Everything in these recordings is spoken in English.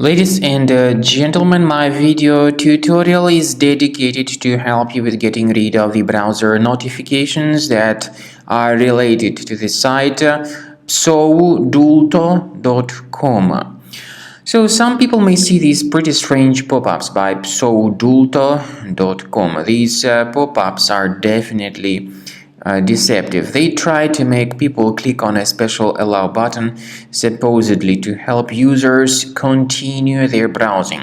Ladies and gentlemen, my video tutorial is dedicated to help you with getting rid of the browser notifications that are related to the site pseudulto.com. So some people may see these pretty strange pop-ups by pseudulto.com. These pop-ups are definitely deceptive. They try to make people click on a special allow button, supposedly to help users continue their browsing.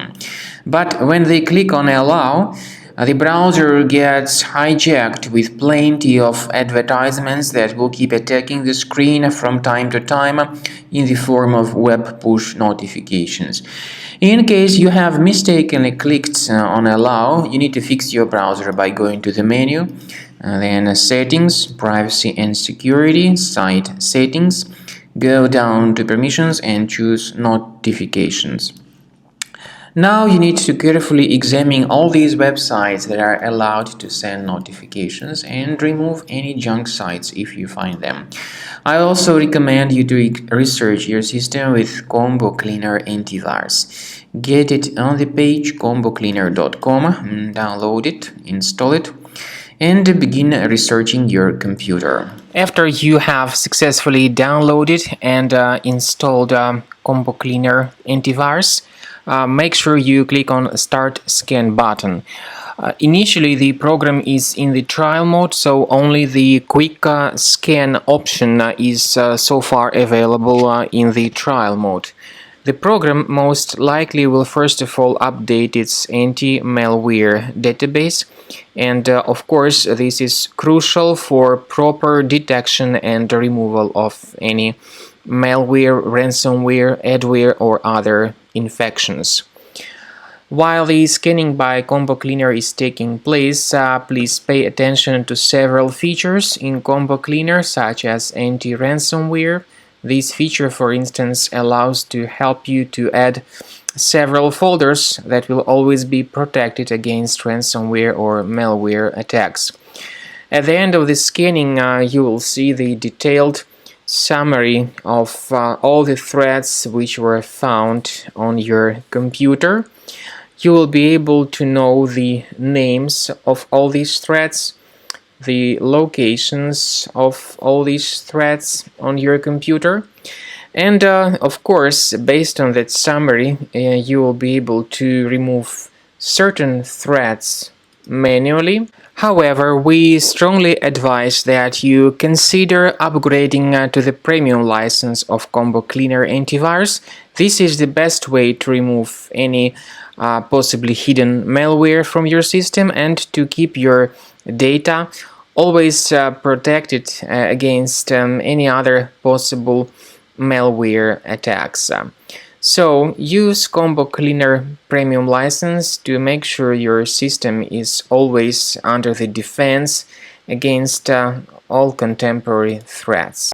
But when they click on allow, the browser gets hijacked with plenty of advertisements that will keep attacking the screen from time to time in the form of web push notifications. In case you have mistakenly clicked on allow, you need to fix your browser by going to the menu, then settings, privacy and security, site settings, go down to permissions and choose notifications. Now you need to carefully examine all these websites that are allowed to send notifications and remove any junk sites if you find them. I also recommend you to research your system with Combo Cleaner Antivirus. Get it on the page combocleaner.com, download it, install it, and begin researching your computer. After you have successfully downloaded and installed Combo Cleaner Antivirus, make sure you click on Start Scan button. Initially, the program is in the trial mode, so only the quick scan option is so far available in the trial mode. The program most likely will first of all update its anti-malware database, and of course this is crucial for proper detection and removal of any malware, ransomware, adware or other infections. While the scanning by Combo Cleaner is taking place, please pay attention to several features in Combo Cleaner, such as anti-ransomware. This feature, for instance, allows to help you to add several folders that will always be protected against ransomware or malware attacks. At the end of the scanning, you will see the detailed summary of all the threads which were found on your computer. You will be able to know the names of all these threads, the locations of all these threads on your computer, and of course, based on that summary, you will be able to remove certain threads manually. However, we strongly advise that you consider upgrading to the premium license of Combo Cleaner Antivirus. This is the best way to remove any possibly hidden malware from your system and to keep your data always protected against any other possible malware attacks. So use Combo Cleaner Premium license to make sure your system is always under the defense against all contemporary threats.